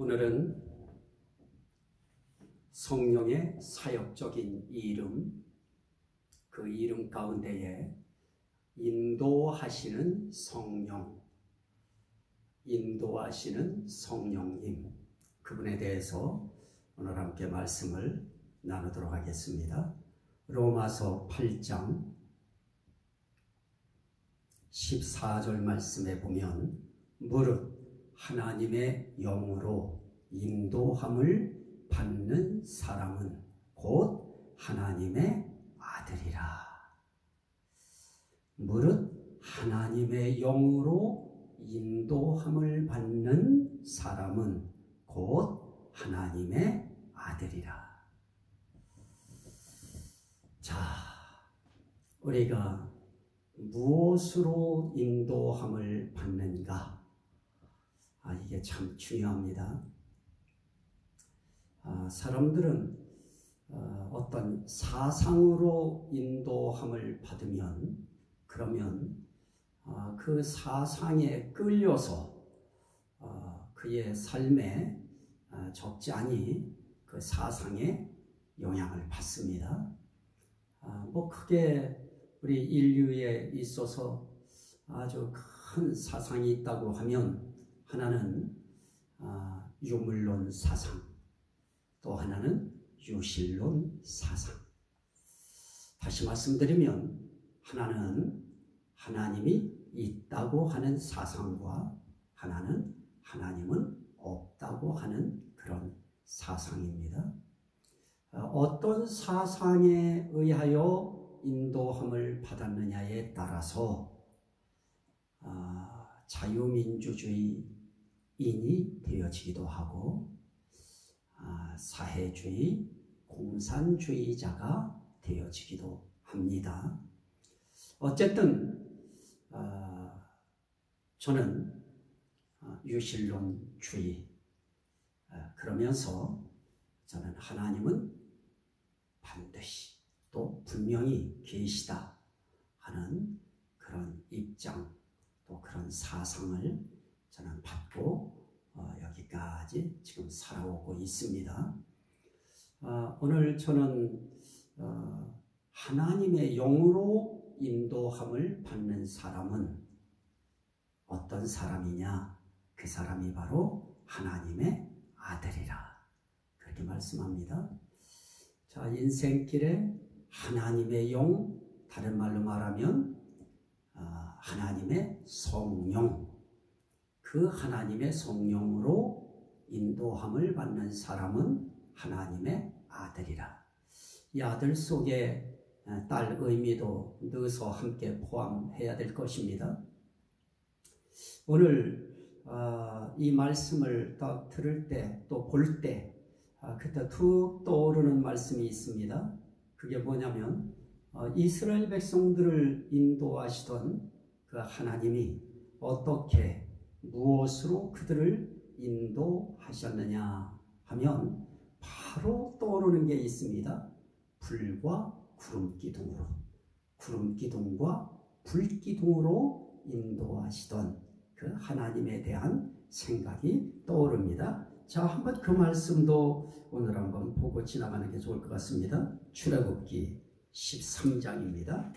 오늘은 성령의 사역적인 이름, 그 이름 가운데에 인도하시는 성령, 인도하시는 성령님, 그분에 대해서 오늘 함께 말씀을 나누도록 하겠습니다. 로마서 8장 14절 말씀에 보면 무릇 하나님의 영으로 인도함을 받는 사람은 곧 하나님의 아들이라. 무릇 하나님의 영으로 인도함을 받는 사람은 곧 하나님의 아들이라. 자, 우리가 무엇으로 인도함을 받는가? 이게 참 중요합니다. 사람들은 어떤 사상으로 인도함을 받으면 그러면 그 사상에 끌려서 그의 삶에 적지 않이 그 사상에 영향을 받습니다. 크게 우리 인류에 있어서 아주 큰 사상이 있다고 하면 하나는 유물론 사상, 또 하나는 유실론 사상. 다시 말씀드리면 하나는 하나님이 있다고 하는 사상과 하나는 하나님은 없다고 하는 그런 사상입니다. 어떤 사상에 의하여 인도함을 받았느냐에 따라서 자유민주주의인이 되어지기도 하고 사회주의, 공산주의자가 되어지기도 합니다. 어쨌든 저는 유실론주의, 그러면서 저는 하나님은 반드시 또 분명히 계시다 하는 그런 입장, 또 그런 사상을 저는 받고 여기까지 지금 살아오고 있습니다. 오늘 저는 하나님의 영으로 인도함을 받는 사람은 어떤 사람이냐? 그 사람이 바로 하나님의 아들이라. 그렇게 말씀합니다. 자, 인생길에 하나님의 영, 다른 말로 말하면 하나님의 성령, 그 하나님의 성령으로 인도함을 받는 사람은 하나님의 아들이라. 이 아들 속에 딸 의미도 넣어서 함께 포함해야 될 것입니다. 오늘 이 말씀을 딱 들을 때, 또 볼 때 그때 툭 떠오르는 말씀이 있습니다. 그게 뭐냐면 이스라엘 백성들을 인도하시던 그 하나님이 어떻게 무엇으로 그들을 인도하셨느냐 하면 바로 떠오르는 게 있습니다. 불과 구름기둥으로, 구름기둥과 불기둥으로 인도하시던 그 하나님에 대한 생각이 떠오릅니다. 자, 한번 그 말씀도 오늘 한번 보고 지나가는 게 좋을 것 같습니다. 출애굽기 13장입니다.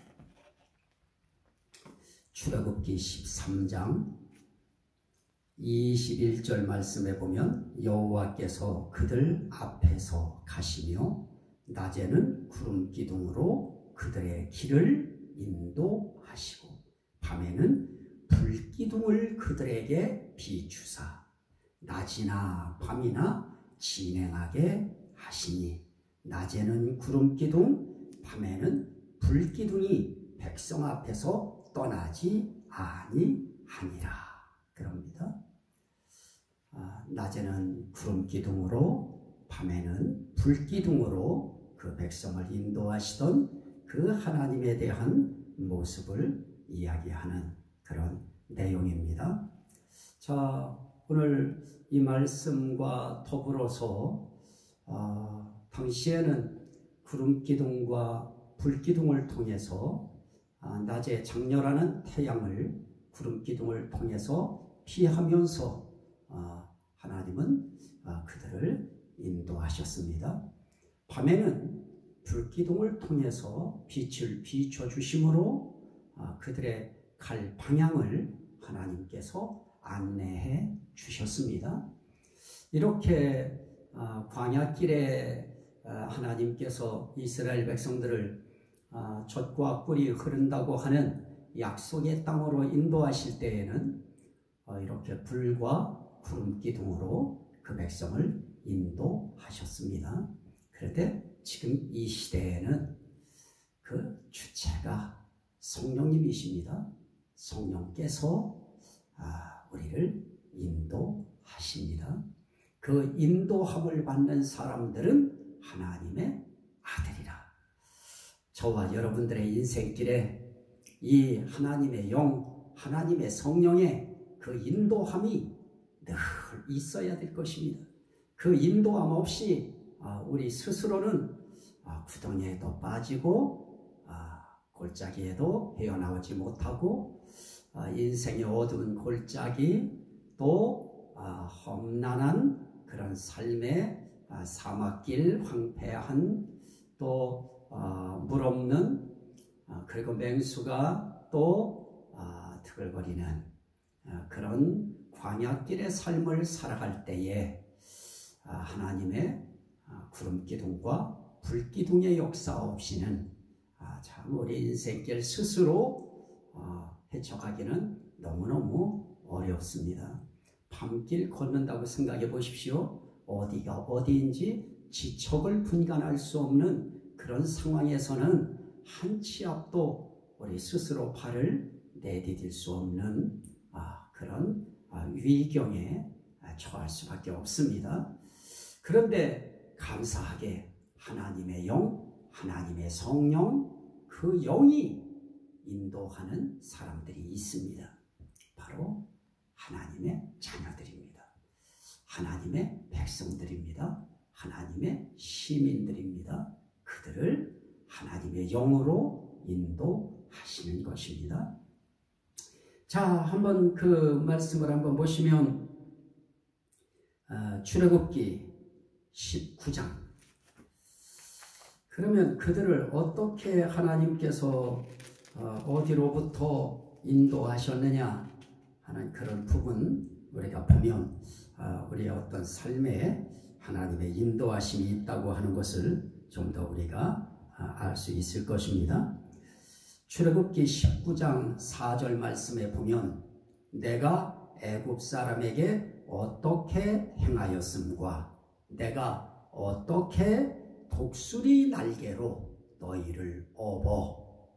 출애굽기 13장 21절 말씀에 보면 여호와께서 그들 앞에서 가시며 낮에는 구름기둥으로 그들의 길을 인도하시고 밤에는 불기둥을 그들에게 비추사 낮이나 밤이나 진행하게 하시니 낮에는 구름기둥, 밤에는 불기둥이 백성 앞에서 떠나지 아니하니라. 그럽니다. 낮에는 구름기둥으로, 밤에는 불기둥으로 그 백성을 인도하시던 그 하나님에 대한 모습을 이야기하는 그런 내용입니다. 자, 오늘 이 말씀과 더불어서 당시에는 구름기둥과 불기둥을 통해서 낮에 장렬하는 태양을 구름기둥을 통해서 피하면서 하나님 하나님은 그들을 인도하셨습니다. 밤에는 불기둥을 통해서 빛을 비춰주심으로 그들의 갈 방향을 하나님께서 안내해 주셨습니다. 이렇게 광야길에 하나님께서 이스라엘 백성들을 젖과 꿀이 흐른다고 하는 약속의 땅으로 인도하실 때에는 이렇게 불과 구름 기둥으로 그 백성을 인도하셨습니다. 그런데 지금 이 시대에는 그 주체가 성령님이십니다. 성령께서 우리를 인도하십니다. 그 인도함을 받는 사람들은 하나님의 아들이라. 저와 여러분들의 인생길에 이 하나님의 영, 하나님의 성령의 그 인도함이 늘 있어야 될 것입니다. 그 인도함 없이 우리 스스로는 구덩이에도 빠지고 골짜기에도 헤어나오지 못하고 인생의 어두운 골짜기 또 험난한 그런 삶의 사막길, 황폐한 또 물 없는 그리고 맹수가 또 드글거리는 그런 광야길의 삶을 살아갈 때에 하나님의 구름기둥과 불기둥의 역사 없이는 참 우리 인생길 스스로 헤쳐가기는 너무너무 어렵습니다. 밤길 걷는다고 생각해 보십시오. 어디가 어디인지 지척을 분간할 수 없는 그런 상황에서는 한 치 앞도 우리 스스로 발을 내디딜 수 없는 그런 위경에 처할 수밖에 없습니다. 그런데 감사하게 하나님의 영, 하나님의 성령, 그 영이 인도하는 사람들이 있습니다. 바로 하나님의 자녀들입니다. 하나님의 백성들입니다. 하나님의 시민들입니다. 그들을 하나님의 영으로 인도하시는 것입니다. 자, 한번 그 말씀을 한번 보시면 출애굽기 19장. 그러면 그들을 어떻게 하나님께서 어디로부터 인도하셨느냐 하는 그런 부분 우리가 보면 우리의 어떤 삶에 하나님의 인도하심이 있다고 하는 것을 좀 더 우리가 알 수 있을 것입니다. 출애굽기 19장 4절 말씀에 보면 내가 애굽 사람에게 어떻게 행하였음과 내가 어떻게 독수리 날개로 너희를 업어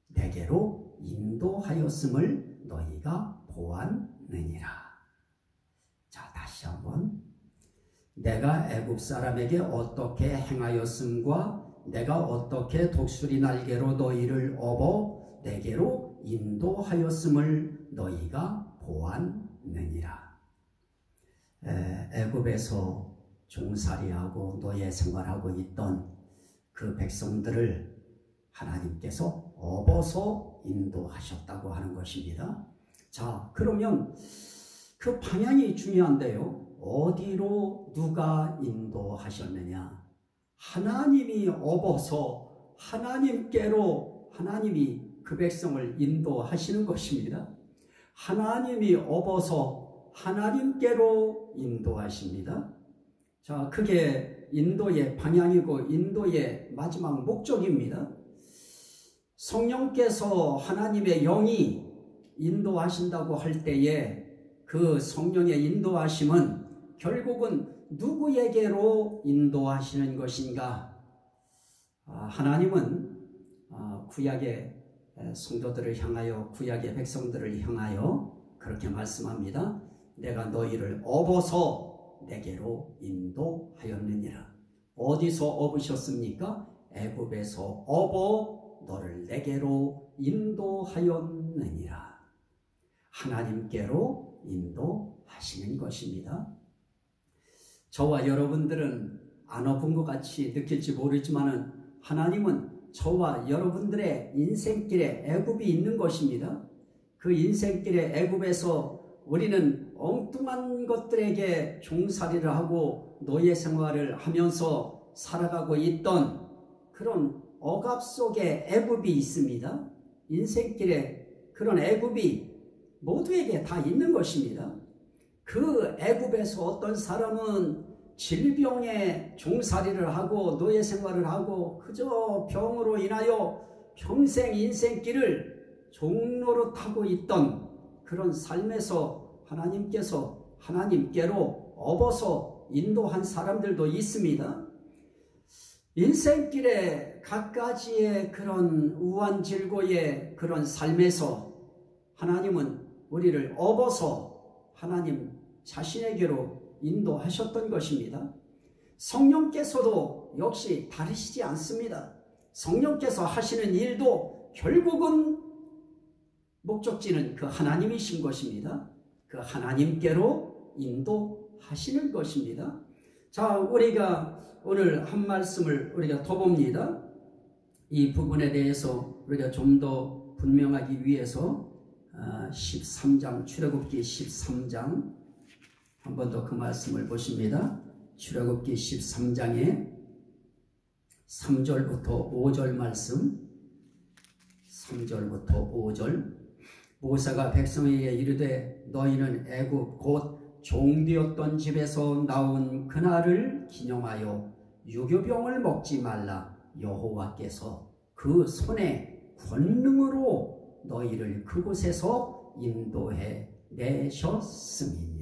내게로 인도하였음을 너희가 보았느니라. 자, 다시 한번 내가 애굽 사람에게 어떻게 행하였음과 내가 어떻게 독수리 날개로 너희를 업어 내게로 인도하였음을 너희가 보았느니라. 애굽에서 종살이하고 노예 생활하고 있던 그 백성들을 하나님께서 업어서 인도하셨다고 하는 것입니다. 자, 그러면 그 방향이 중요한데요. 어디로 누가 인도하셨느냐? 하나님이 업어서 하나님께로 하나님이 그 백성을 인도하시는 것입니다. 하나님이 업어서 하나님께로 인도하십니다. 자, 그게 인도의 방향이고 인도의 마지막 목적입니다. 성령께서 하나님의 영이 인도하신다고 할 때에 그 성령의 인도하심은 결국은 누구에게로 인도하시는 것인가? 하나님은 구약의 성도들을 향하여 구약의 백성들을 향하여 그렇게 말씀합니다. 내가 너희를 업어서 내게로 인도하였느니라. 어디서 업으셨습니까? 애굽에서 업어 너를 내게로 인도하였느니라. 하나님께로 인도하시는 것입니다. 저와 여러분들은 안 업은 것 같이 느낄지 모르지만 하나님은 저와 여러분들의 인생길에 애굽이 있는 것입니다. 그 인생길에 애굽에서 우리는 엉뚱한 것들에게 종살이를 하고 노예 생활을 하면서 살아가고 있던 그런 억압 속에 애굽이 있습니다. 인생길에 그런 애굽이 모두에게 다 있는 것입니다. 그 애굽에서 어떤 사람은 질병에 종살이를 하고 노예 생활을 하고 그저 병으로 인하여 평생 인생길을 종로로 타고 있던 그런 삶에서 하나님께로 업어서 인도한 사람들도 있습니다. 인생길에 갖가지의 그런 우환질고의 그런 삶에서 하나님은 우리를 업어서 하나님 자신에게로 인도하셨던 것입니다. 성령께서도 역시 다르시지 않습니다. 성령께서 하시는 일도 결국은 목적지는 그 하나님이신 것입니다. 그 하나님께로 인도하시는 것입니다. 자, 우리가 오늘 한 말씀을 우리가 더 봅니다. 이 부분에 대해서 우리가 좀 더 분명하기 위해서 13장, 출애굽기 13장 한 번 더 그 말씀을 보십니다. 출애굽기 13장에 3절부터 5절 말씀, 3절부터 5절. 모세가 백성에게 이르되 너희는 애굽 곧 종되었던 집에서 나온 그날을 기념하여 유교병을 먹지 말라. 여호와께서 그 손의 권능으로 너희를 그곳에서 인도해 내셨음이니라.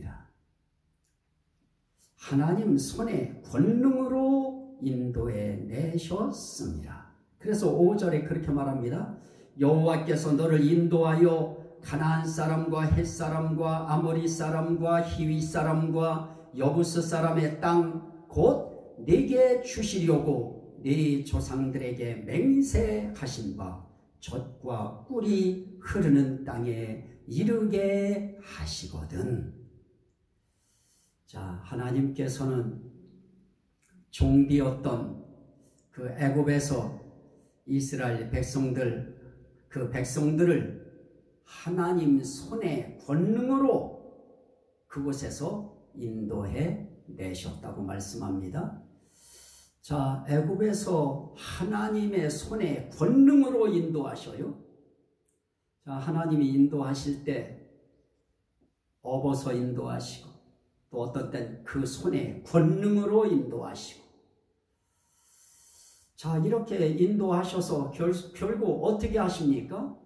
하나님 손의 권능으로 인도해 내셨음이라. 그래서 5절에 그렇게 말합니다. 여호와께서 너를 인도하여 가나안 사람과 헷 사람과 아모리 사람과 히위 사람과 여부스 사람의 땅 곧 네게 주시려고 네 조상들에게 맹세하신 바 젖과 꿀이 흐르는 땅에 이르게 하시거든. 자, 하나님께서는 종되었던 그 애굽에서 이스라엘 백성들, 그 백성들을 하나님 손의 권능으로 그곳에서 인도해 내셨다고 말씀합니다. 자, 애굽에서 하나님의 손의 권능으로 인도하셔요. 자, 하나님이 인도하실 때 업어서 인도하시고 또 어떤 땐 그 손의 권능으로 인도하시고, 자, 이렇게 인도하셔서 결국 어떻게 하십니까?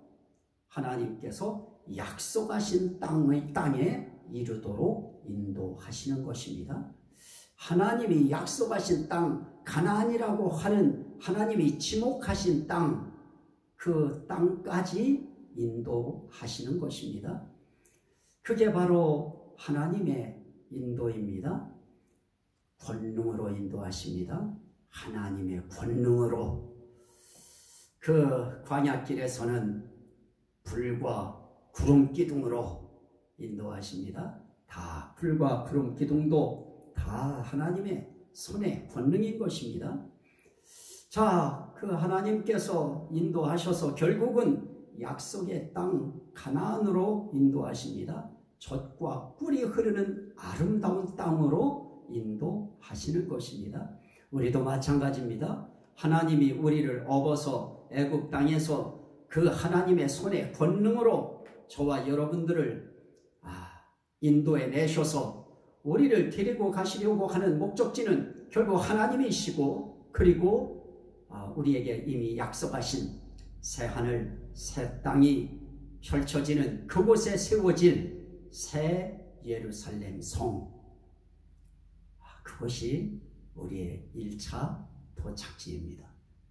하나님께서 약속하신 땅에 이르도록 인도하시는 것입니다. 하나님이 약속하신 땅, 가나안이라고 하는 하나님이 지목하신 땅, 그 땅까지 인도하시는 것입니다. 그게 바로 하나님의 인도입니다. 권능으로 인도하십니다. 하나님의 권능으로. 그 광야길에서는 불과 구름 기둥으로 인도하십니다. 다 불과 구름 기둥도 다 하나님의 손의 권능인 것입니다. 자, 그 하나님께서 인도하셔서 결국은 약속의 땅 가나안으로 인도하십니다. 젖과 꿀이 흐르는 아름다운 땅으로 인도하시는 것입니다. 우리도 마찬가지입니다. 하나님이 우리를 업어서 애굽 땅에서 그 하나님의 손의 권능으로 저와 여러분들을 인도해 내셔서 우리를 데리고 가시려고 하는 목적지는 결국 하나님이시고, 그리고 우리에게 이미 약속하신 새 하늘 새 땅이 펼쳐지는 그곳에 세워질 새 예루살렘 성, 그것이 우리의 1차 도착지입니다.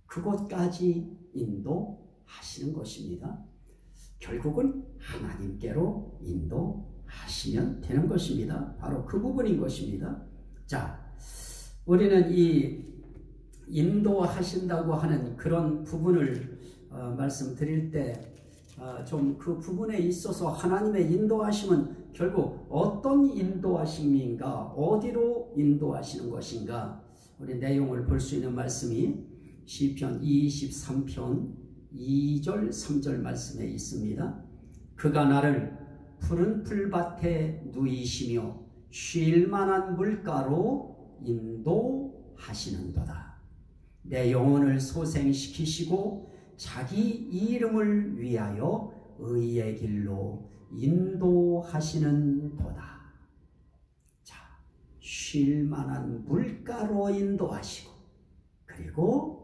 그곳까지 인도하시는 것입니다. 결국은 하나님께로 인도하시면 되는 것입니다. 바로 그 부분인 것입니다. 자, 우리는 이 인도하신다고 하는 그런 부분을 말씀드릴 때 좀 그 부분에 있어서 하나님의 인도하심은 결국 어떤 인도하심인가, 어디로 인도하시는 것인가, 우리 내용을 볼 수 있는 말씀이 시편 23편 2절 3절 말씀에 있습니다. 그가 나를 푸른 풀밭에 누이시며 쉴 만한 물가로 인도하시는도다. 내 영혼을 소생시키시고 자기 이름을 위하여 의의 길로 인도하시는도다. 자, 쉴 만한 물가로 인도하시고 그리고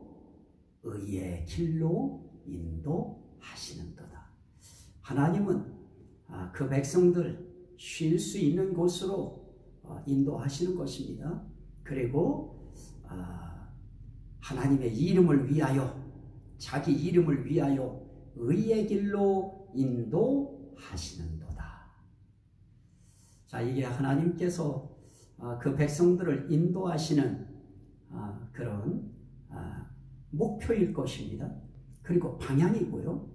의의 길로 인도하시는도다. 하나님은 그 백성들 쉴 수 있는 곳으로 인도하시는 것입니다. 그리고 하나님의 이름을 위하여 자기 이름을 위하여 의의 길로 인도하시는도다. 자, 이게 하나님께서 그 백성들을 인도하시는 그런 목표일 것입니다. 그리고 방향이고요.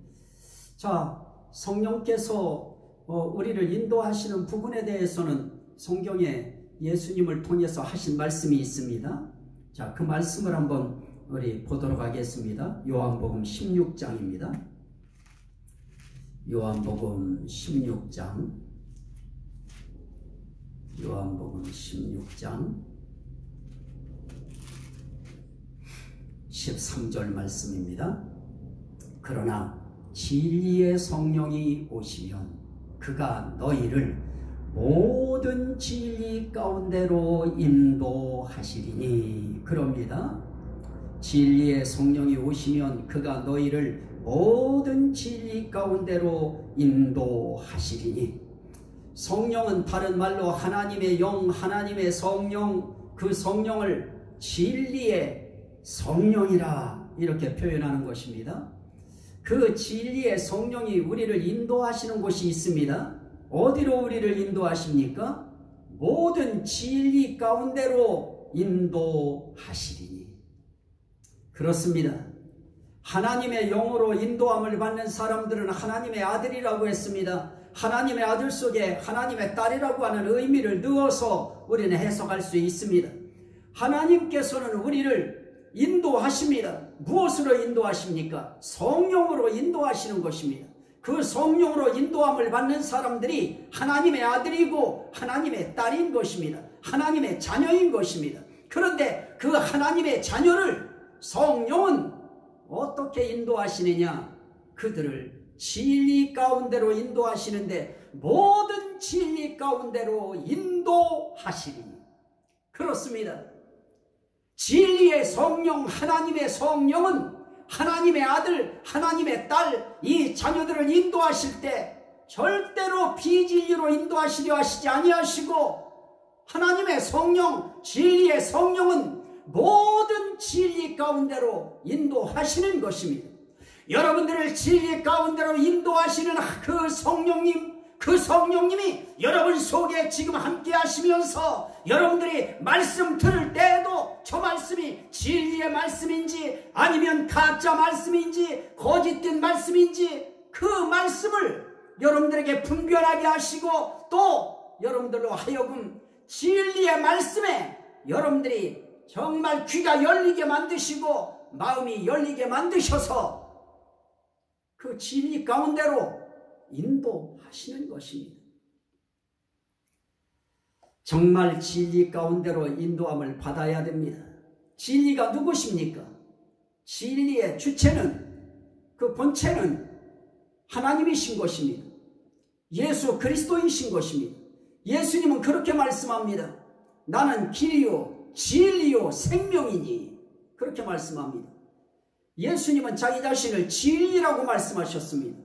자, 성령께서 우리를 인도하시는 부분에 대해서는 성경에 예수님을 통해서 하신 말씀이 있습니다. 자, 그 말씀을 한번 우리 보도록 하겠습니다. 요한복음 16장입니다. 요한복음 16장 13절 말씀입니다. 그러나 진리의 성령이 오시면 그가 너희를 모든 진리 가운데로 인도하시리니. 그럽니다. 진리의 성령이 오시면 그가 너희를 모든 진리 가운데로 인도하시리니. 성령은 다른 말로 하나님의 영, 하나님의 성령, 그 성령을 진리의 성령이라 이렇게 표현하는 것입니다. 그 진리의 성령이 우리를 인도하시는 곳이 있습니다. 어디로 우리를 인도하십니까? 모든 진리 가운데로 인도하시리니. 그렇습니다. 하나님의 영으로 인도함을 받는 사람들은 하나님의 아들이라고 했습니다. 하나님의 아들 속에 하나님의 딸이라고 하는 의미를 넣어서 우리는 해석할 수 있습니다. 하나님께서는 우리를 인도하십니다. 무엇으로 인도하십니까? 성령으로 인도하시는 것입니다. 그 성령으로 인도함을 받는 사람들이 하나님의 아들이고 하나님의 딸인 것입니다. 하나님의 자녀인 것입니다. 그런데 그 하나님의 자녀를 성령은 어떻게 인도하시느냐? 그들을 진리 가운데로 인도하시는데 모든 진리 가운데로 인도하시리니. 그렇습니다. 진리의 성령, 하나님의 성령은 하나님의 아들, 하나님의 딸, 이 자녀들을 인도하실 때 절대로 비진리로 인도하시려 하시지 아니하시고, 하나님의 성령, 진리의 성령은 모든 진리 가운데로 인도하시는 것입니다. 여러분들을 진리 가운데로 인도하시는 그 성령님, 그 성령님이 여러분 속에 지금 함께 하시면서 여러분들이 말씀 들을 때에도 저 말씀이 진리의 말씀인지 아니면 가짜 말씀인지 거짓된 말씀인지 그 말씀을 여러분들에게 분별하게 하시고, 또 여러분들로 하여금 진리의 말씀에 여러분들이 정말 귀가 열리게 만드시고 마음이 열리게 만드셔서 그 진리 가운데로 인도하시는 것입니다. 정말 진리 가운데로 인도함을 받아야 됩니다. 진리가 누구십니까? 진리의 주체는, 그 본체는 하나님이신 것입니다. 예수 그리스도이신 것입니다. 예수님은 그렇게 말씀합니다. 나는 길이요 진리요 생명이니. 그렇게 말씀합니다. 예수님은 자기 자신을 진리라고 말씀하셨습니다.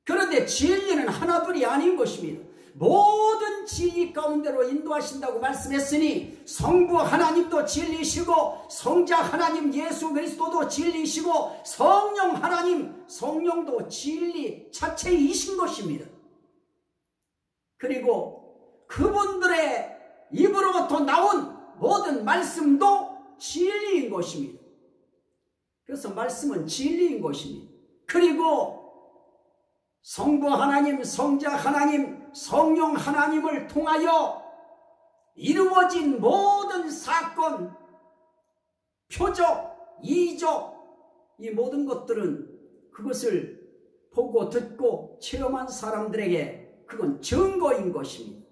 그런데 진리는 하나둘이 아닌 것입니다. 모든 진리 가운데로 인도하신다고 말씀했으니 성부 하나님도 진리시고 성자 하나님 예수 그리스도도 진리시고 성령 하나님 성령도 진리 자체이신 것입니다. 그리고 그분들의 입으로부터 나온 모든 말씀도 진리인 것입니다. 그래서 말씀은 진리인 것입니다. 그리고 성부 하나님, 성자 하나님, 성령 하나님을 통하여 이루어진 모든 사건, 표적, 이적, 이 모든 것들은 그것을 보고 듣고 체험한 사람들에게 그건 증거인 것입니다.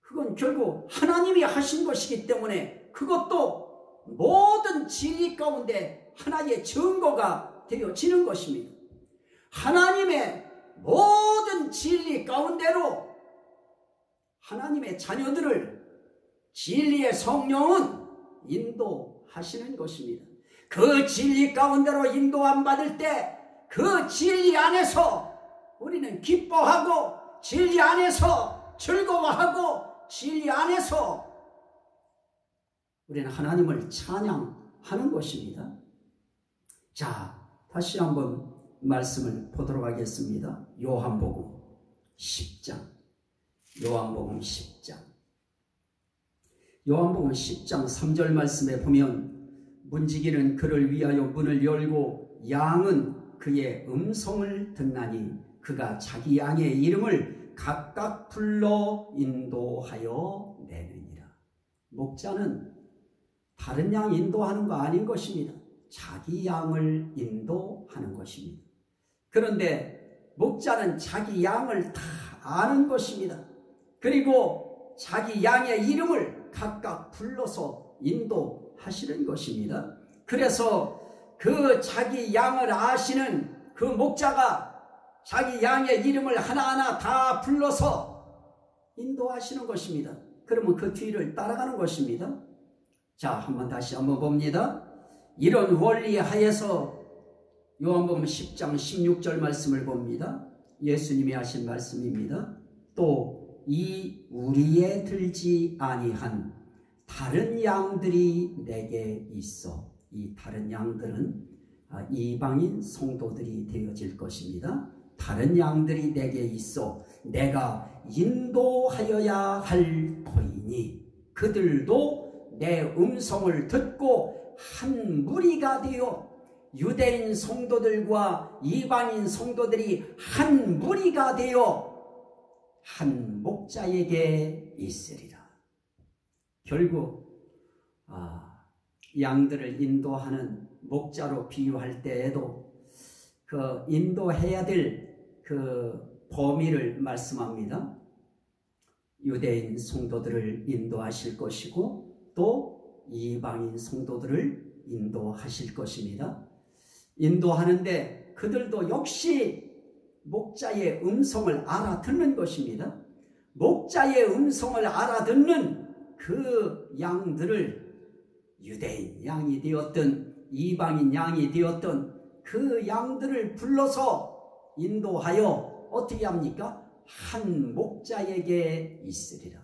그건 결국 하나님이 하신 것이기 때문에 그것도 모든 진리 가운데 하나의 증거가 되어지는 것입니다. 하나님의 모든 진리 가운데로 하나님의 자녀들을 진리의 성령은 인도하시는 것입니다. 그 진리 가운데로 인도함 받을 때 그 진리 안에서 우리는 기뻐하고 진리 안에서 즐거워하고 진리 안에서 우리는 하나님을 찬양하는 것입니다. 자, 다시 한번 말씀을 보도록 하겠습니다. 요한복음 10장. 요한복음 10장. 요한복음 10장 3절 말씀에 보면 문지기는 그를 위하여 문을 열고 양은 그의 음성을 듣나니 그가 자기 양의 이름을 각각 불러 인도하여 내느니라. 목자는 다른 양 인도하는 거 아닌 것입니다. 자기 양을 인도하는 것입니다. 그런데 목자는 자기 양을 다 아는 것입니다. 그리고 자기 양의 이름을 각각 불러서 인도하시는 것입니다. 그래서 그 자기 양을 아시는 그 목자가 자기 양의 이름을 하나하나 다 불러서 인도하시는 것입니다. 그러면 그 뒤를 따라가는 것입니다. 자, 다시 한번 봅니다. 이런 원리 하에서 요한복음 10장 16절 말씀을 봅니다. 예수님이 하신 말씀입니다. 또 이 우리에 들지 아니한 다른 양들이 내게 있어. 이 다른 양들은 이방인 성도들이 되어질 것입니다. 다른 양들이 내게 있어 내가 인도하여야 할 터이니 그들도 내 음성을 듣고 한 무리가 되어 유대인 성도들과 이방인 성도들이 한 무리가 되어 한 목자에게 있으리라. 결국 양들을 인도하는 목자로 비유할 때에도 그 인도해야 될 그 범위를 말씀합니다. 유대인 성도들을 인도하실 것이고 또 이방인 성도들을 인도하실 것입니다. 인도하는데 그들도 역시 목자의 음성을 알아듣는 것입니다. 목자의 음성을 알아듣는 그 양들을 유대인 양이 되었든 이방인 양이 되었든 그 양들을 불러서 인도하여 어떻게 합니까? 한 목자에게 있으리라.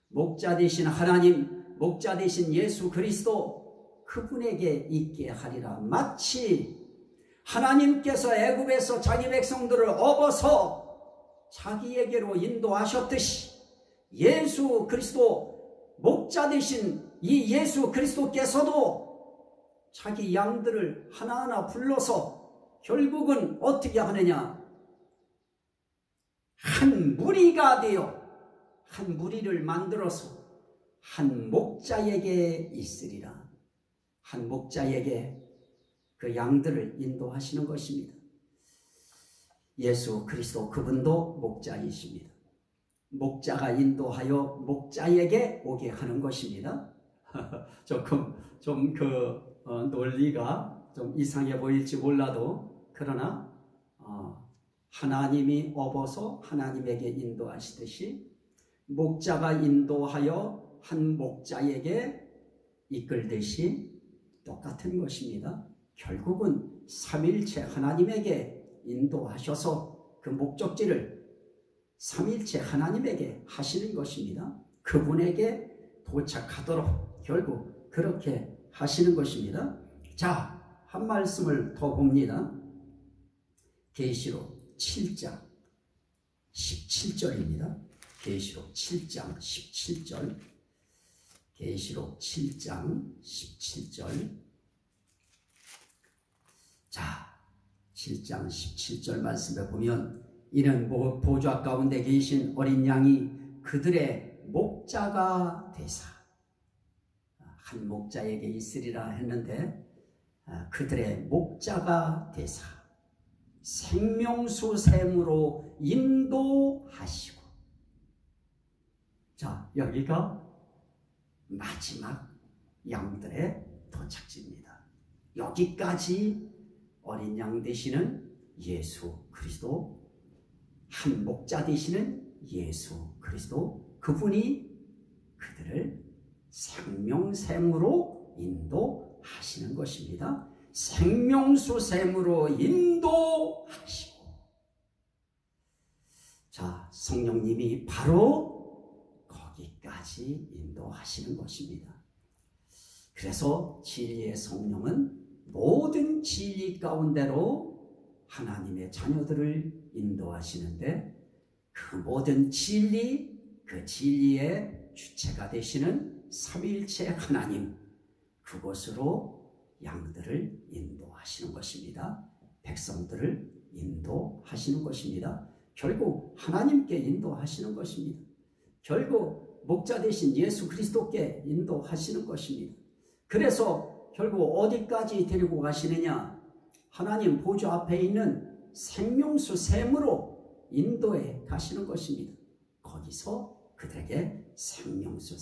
목자 되신 하나님, 목자 되신 예수 그리스도 그분에게 있게 하리라. 마치 하나님께서 애굽에서 자기 백성들을 업어서 자기에게로 인도하셨듯이 예수 그리스도 목자 되신 이 예수 그리스도께서도 자기 양들을 하나하나 불러서 결국은 어떻게 하느냐? 한 무리가 되어 한 무리를 만들어서 한 목자에게 있으리라. 한 목자에게 그 양들을 인도하시는 것입니다. 예수 그리스도 그분도 목자이십니다. 목자가 인도하여 목자에게 오게 하는 것입니다. 조금 논리가 좀 이상해 보일지 몰라도 그러나 하나님이 업어서 하나님에게 인도하시듯이 목자가 인도하여 한 목자에게 이끌듯이 똑같은 것입니다. 결국은 삼일체 하나님에게 인도하셔서 그 목적지를 삼일체 하나님에게 하시는 것입니다. 그분에게 도착하도록 결국 그렇게 하시는 것입니다. 자, 한 말씀을 더 봅니다. 계시록 7장 17절입니다. 계시록 7장 17절. 계시록 7장 17절. 자, 7장 17절 말씀에 보면 이는 보좌 가운데 계신 어린 양이 그들의 목자가 되사 한 목자에게 있으리라 했는데 그들의 목자가 되사 생명수샘으로 인도하시고. 자, 여기가 마지막 양들의 도착지입니다. 여기까지 어린 양 되시는 예수 그리스도, 한 목자 되시는 예수 그리스도, 그분이 그들을 생명샘으로 인도하시는 것입니다. 생명수샘으로 인도하시고. 자, 성령님이 바로 거기까지 인도하시는 것입니다. 그래서 진리의 성령은 모든 진리 가운데로 하나님의 자녀들을 인도하시는데, 그 모든 진리, 그 진리의 주체가 되시는 삼위일체 하나님, 그곳으로 양들을 인도하시는 것입니다. 백성들을 인도하시는 것입니다. 결국 하나님께 인도하시는 것입니다. 결국 목자 되신 예수 그리스도께 인도하시는 것입니다. 그래서 결국 어디까지 데리고 가시느냐? 하나님 보좌 앞에 있는 생명수 샘으로 인도해 가시는 것입니다. 거기서 그들에게 생명수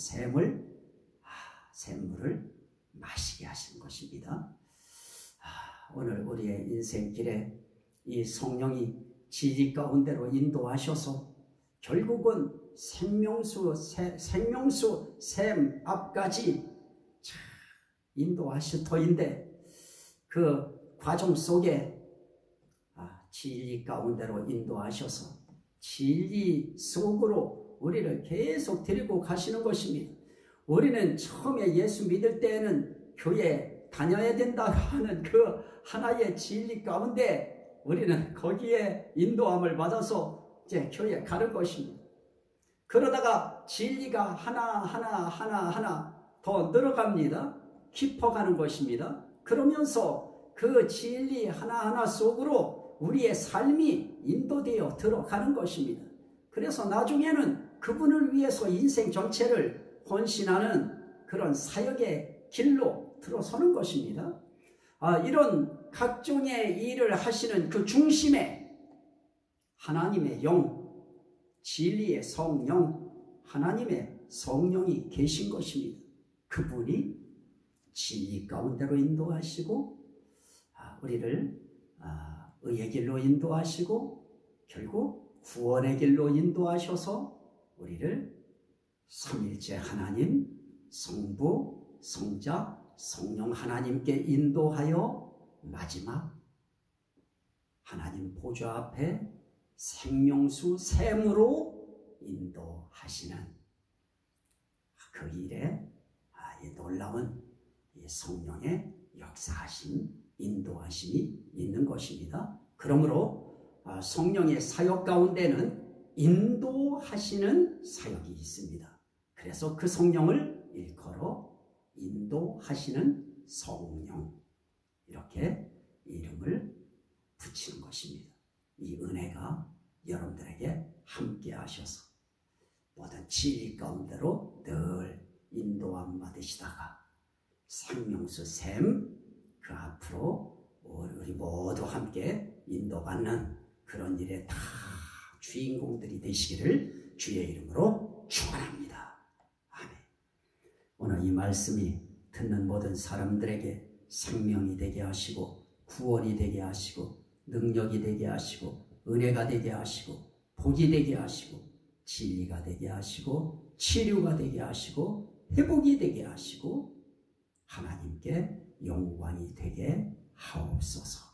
샘물을 마시게 하시는 것입니다. 오늘 우리의 인생길에 이 성령이 진리 가운데로 인도하셔서 결국은 생명수 샘 앞까지 인도하실 터인데, 그 과정 속에 진리 가운데로 인도하셔서 진리 속으로 우리를 계속 데리고 가시는 것입니다. 우리는 처음에 예수 믿을 때에는 교회 다녀야 된다 하는 그 하나의 진리 가운데 우리는 거기에 인도함을 받아서 이제 교회에 가는 것입니다. 그러다가 진리가 하나 더 늘어갑니다. 깊어가는 것입니다. 그러면서 그 진리 하나하나 속으로 우리의 삶이 인도되어 들어가는 것입니다. 그래서 나중에는 그분을 위해서 인생 전체를 헌신하는 그런 사역의 길로 들어서는 것입니다. 이런 각종의 일을 하시는 그 중심에 하나님의 영, 진리의 성령, 하나님의 성령이 계신 것입니다. 그분이 진리 가운데로 인도하시고 우리를 의의 길로 인도하시고 결국 구원의 길로 인도하셔서 우리를 삼일째 하나님, 성부, 성자, 성령 하나님께 인도하여 마지막 하나님 보좌 앞에 생명수 샘으로 인도하시는 그 일에 이 놀라운 이 성령의 역사하심, 인도하심이 있는 것입니다. 그러므로 성령의 사역 가운데는 인도하시는 사역이 있습니다. 그래서 그 성령을 일컬어 인도하시는 성령, 이렇게 이름을 붙이는 것입니다. 이 은혜가 여러분들에게 함께 하셔서 모든 진리 가운데로 늘 인도함 받으시다가 생명수 샘 그 앞으로 우리 모두 함께 인도받는 그런 일에 다 주인공들이 되시기를 주의 이름으로 축원합니다. 아멘. 오늘 이 말씀이 듣는 모든 사람들에게 생명이 되게 하시고 구원이 되게 하시고 능력이 되게 하시고 은혜가 되게 하시고 복이 되게 하시고 진리가 되게 하시고 치료가 되게 하시고 회복이 되게 하시고 하나님께 영광이 되게 하옵소서.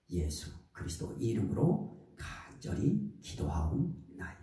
예수 그리스도 이름으로 간절히 기도하옵나이다.